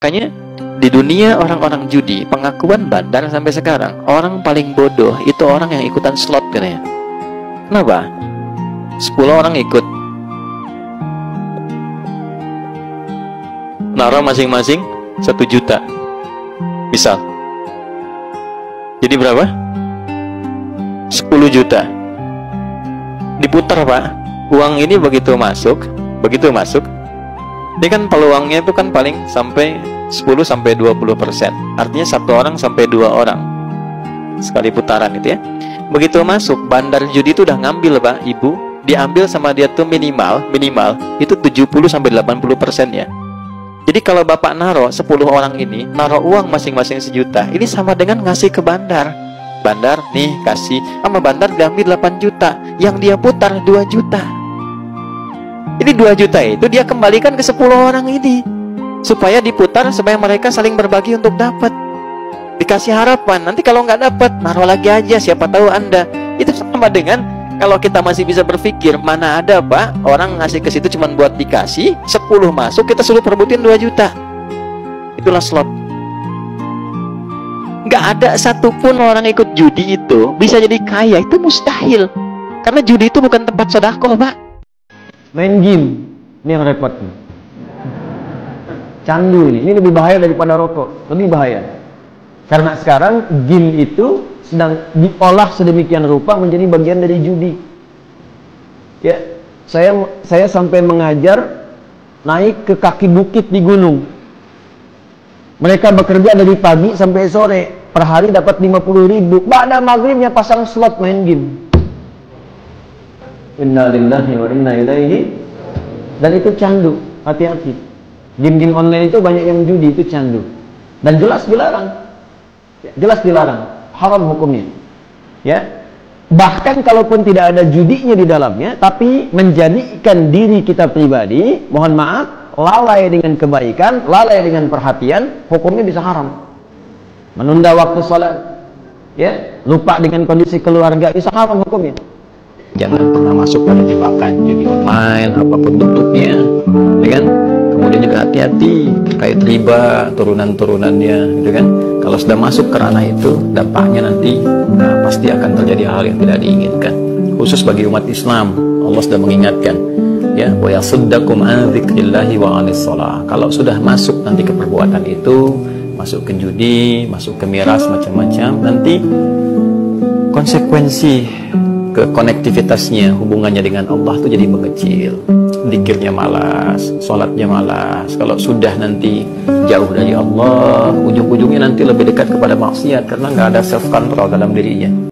Makanya di dunia orang-orang judi, pengakuan bandar sampai sekarang, orang paling bodoh itu orang yang ikutan slot katanya. Kenapa? 10 orang ikut, naruh masing-masing 1 juta misal. Jadi berapa? 10 juta. Diputar Pak. Uang ini begitu masuk, ini kan peluangnya itu kan paling sampai 10-20%. Artinya 1 orang sampai 2 orang sekali putaran itu ya. Begitu masuk, bandar judi itu udah ngambil Pak, Ibu. Diambil sama dia tuh minimal itu 70-80% ya. Jadi kalau Bapak naruh 10 orang ini, naruh uang masing-masing 1 juta, ini sama dengan ngasih ke bandar. Bandar nih kasih, sama bandar diambil 8 juta, yang dia putar 2 juta. Jadi 2 juta itu dia kembalikan ke 10 orang ini, supaya diputar, supaya mereka saling berbagi untuk dapat. Dikasih harapan, nanti kalau nggak dapat, naruh lagi aja, siapa tahu Anda. Itu sama dengan kalau kita masih bisa berpikir, mana ada Pak orang ngasih ke situ cuma buat dikasih, 10 masuk, kita suruh perebutin 2 juta. Itulah slot. Nggak ada satupun orang ikut judi itu bisa jadi kaya, itu mustahil. Karena judi itu bukan tempat sedekah Pak. Main game, ini yang repot nih. Candu ini lebih bahaya daripada rokok, lebih bahaya. Karena sekarang game itu sedang diolah sedemikian rupa menjadi bagian dari judi. Ya, saya sampai mengajar naik ke kaki bukit di gunung. Mereka bekerja dari pagi sampai sore, per hari dapat 50.000. Ba'da maghribnya pasang slot main game. Inna lillahi wa inna ilaihi. Dan itu candu, hati-hati. Game-game online itu banyak yang judi, itu candu. Dan jelas dilarang. Jelas dilarang, haram hukumnya. Ya. Bahkan kalaupun tidak ada judinya di dalamnya, tapi menjadikan diri kita pribadi, mohon maaf, lalai dengan kebaikan, lalai dengan perhatian, hukumnya bisa haram. Menunda waktu sholat, ya, lupa dengan kondisi keluarga, bisa haram hukumnya. Jangan pernah masuk pada jebakan judi online apapun bentuknya, ya kan? Kemudian juga hati-hati terkait riba, turunan-turunannya, gitu kan? Kalau sudah masuk ke ranah itu, dampaknya nanti pasti akan terjadi hal yang tidak diinginkan. Khusus bagi umat Islam, Allah sudah mengingatkan, ya, wa yasuddakum an dzikrillahi wa anis shalah. Kalau sudah masuk nanti ke perbuatan itu, masuk ke judi, masuk ke miras macam-macam, nanti konsekuensi ke konektivitasnya, hubungannya dengan Allah itu jadi mengecil. Zikirnya malas, sholatnya malas. Kalau sudah nanti jauh dari Allah, ujung-ujungnya nanti lebih dekat kepada maksiat karena nggak ada self control dalam dirinya.